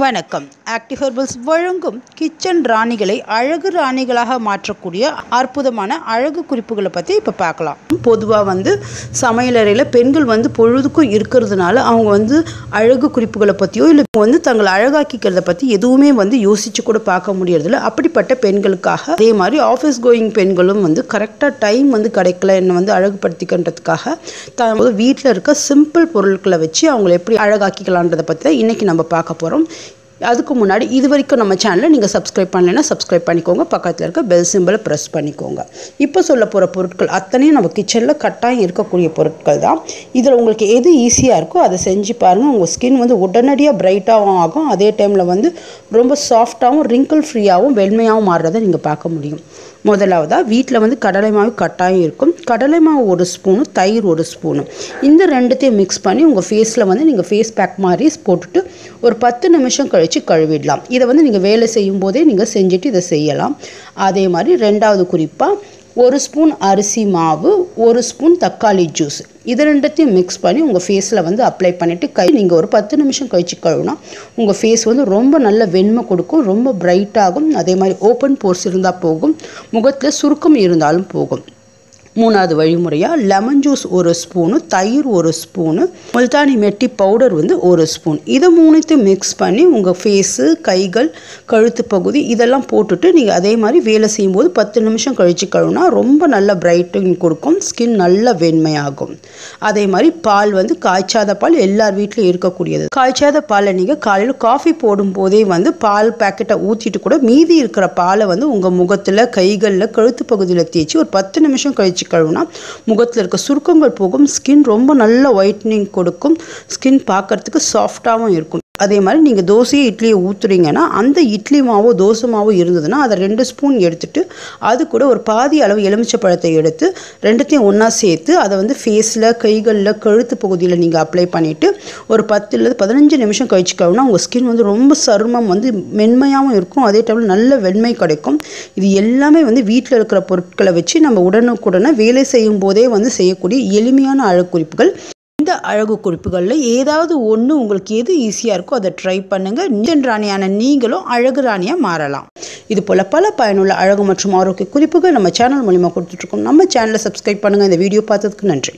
வணக்கம். Active herbals வழங்கும் kitchen ராணிகளை அழகு ராணிகளாக மாற்றக்கூடிய அற்புதமான அழகு குறிப்புகளை பற்றி இப்போ பார்க்கலாம். பொதுவாக சமையலறையில் பெண்கள் பொழுதுக்கும் இருக்கிறதுனால அவங்க அழகு குறிப்புகளை பற்றியோ இல்லை தங்களை அழகாக்கிக்கிறத பற்றி எதுவுமே யோசித்து கூட பார்க்க முடியறதில்ல. அப்படிப்பட்ட பெண்களுக்காக அதே மாதிரி ஆஃபீஸ் கோயிங் பெண்களும் கரெக்டாக டைம் கிடைக்கல என்னை அழகுபடுத்திக்கின்றதுக்காக வீட்டில் இருக்க சிம்பிள் பொருட்களை வச்சு அவங்களை எப்படி அழகாக்கிக்கலான்றதை பற்றி தான் இன்றைக்கி நம்ம பார்க்க போகிறோம். அதுக்கு முன்னாடி இது வரைக்கும் நம்ம சேனலை நீங்கள் சப்ஸ்கிரைப் பண்ணலைன்னா சப்ஸ்கிரைப் பண்ணிக்கோங்க. பக்கத்தில் இருக்க பெல் சிம்பிளை ப்ரெஸ் பண்ணிக்கோங்க. இப்போ சொல்ல போகிற பொருட்கள் அத்தனையும் நம்ம கிச்சனில் கட்டாயம் இருக்கக்கூடிய பொருட்கள் தான். இதில் உங்களுக்கு எது ஈஸியாக இருக்கோ அதை செஞ்சு பாருங்கள். உங்கள் ஸ்கின் உடனடியாக பிரைட்டாகவும் ஆகும். அதே டைமில் ரொம்ப சாஃப்டாகவும் ரிங்கிள் ஃப்ரீயாகவும் வெண்மையாகவும் மாறுறதை நீங்கள் பார்க்க முடியும். முதலாவதாக வீட்டில் கடலை மாவு கட்டாயம் இருக்கும். கடலை மாவு 1 ஸ்பூனு, தயிர் 1 ஸ்பூனு, இந்த ரெண்டுத்தையும் மிக்ஸ் பண்ணி உங்கள் ஃபேஸில் நீங்கள் ஃபேஸ் பேக் மாதிரி போட்டுட்டு ஒரு 10 நிமிஷம் கழித்து கழுவிடலாம். இதை நீங்கள் வேலை செய்யும் போதே நீங்கள் செஞ்சுட்டு இதை செய்யலாம். அதே மாதிரி ரெண்டாவது குறிப்பாக 1 ஸ்பூன் அரிசி மாவு, 1 ஸ்பூன் தக்காளி ஜூஸ், இது ரெண்டுத்தையும் மிக்ஸ் பண்ணி உங்கள் ஃபேஸில் அப்ளை பண்ணிவிட்டு நீங்கள் ஒரு 10 நிமிஷம் கழிச்சு கழுவினா உங்கள் ஃபேஸ் ரொம்ப நல்ல வெண்மை கொடுக்கும், ரொம்ப பிரைட்டாகும். அதே மாதிரி ஓப்பன் போர்ஸ் இருந்தால் போகும், முகத்தில் சுருக்கம் இருந்தாலும் போகும். மூணாவது வழிமுறையாக லெமன் ஜூஸ் 1 ஸ்பூனு, தயிர் 1 ஸ்பூனு, முல்தானி மெட்டி பவுடர் 1 ஸ்பூன், இதை மூணுத்தையும் மிக்ஸ் பண்ணி உங்கள் ஃபேஸு, கைகள், கழுத்து பகுதி இதெல்லாம் போட்டுட்டு நீங்கள் அதே மாதிரி வேலை செய்யும்போது 10 நிமிஷம் கழித்து கழுவினா ரொம்ப நல்ல பிரைட்டிங் கொடுக்கும், ஸ்கின் நல்ல வெண்மையாகும். அதே மாதிரி பால் காய்ச்சாத பால் எல்லார் வீட்லையும் இருக்கக்கூடியது. காய்ச்சாத பாலை நீங்கள் காலையில் காஃபி போடும்போதே பால் பேக்கெட்டை ஊற்றிட்டு கூட மீதி இருக்கிற பாலை உங்கள் முகத்தில், கைகளில், கழுத்து பகுதியில் தேய்ச்சி ஒரு 10 நிமிஷம் கழிச்சு கழுவுனா முகத்தில் இருக்க சுருக்கங்கள் போகும், ஸ்கின் ரொம்ப நல்ல ஒயிட்னிங் கொடுக்கும், ஸ்கின் பார்க்கறதுக்கு சாஃப்டாகவும் இருக்கும். அதே மாதிரி நீங்கள் தோசையை இட்லியை ஊற்றுறீங்கன்னா அந்த இட்லி மாவோ தோசை மாவோ இருந்ததுன்னா அதை 2 ஸ்பூன் எடுத்துட்டு அது கூட ஒரு பாதி அளவு எலுமிச்சை பழத்தை எடுத்து ரெண்டுத்தையும் ஒன்றா சேர்த்து அதை ஃபேஸில், கைகளில், கழுத்து பகுதியில் நீங்கள் அப்ளை பண்ணிவிட்டு ஒரு 10-15 நிமிஷம் கழிச்சு கழுவுனா உங்கள் ஸ்கின் ரொம்ப சருமம் மென்மையாகவும் இருக்கும். அதே டைமில் நல்ல வெண்மை கிடைக்கும். இது எல்லாமே வீட்டில் இருக்கிற பொருட்களை வச்சு நம்ம உடனுக்குடனே வேலை செய்யும் போதே செய்யக்கூடிய எளிமையான அழகு குறிப்புகள். இந்த அழகு குறிப்புகளில் ஏதாவது ஒன்று உங்களுக்கு எது ஈஸியாக இருக்கோ அதை ட்ரை பண்ணுங்கள். கிச்சன் ராணியான நீங்களும் அழகு ராணியாக மாறலாம். இது போல் பல பயனுள்ள அழகு மற்றும் ஆரோக்கிய குறிப்புகள் நம்ம சேனல் மூலிமா கொடுத்துட்ருக்கோம். நம்ம சேனலை சப்ஸ்கிரைப் பண்ணுங்கள். இந்த வீடியோ பார்த்ததுக்கு நன்றி.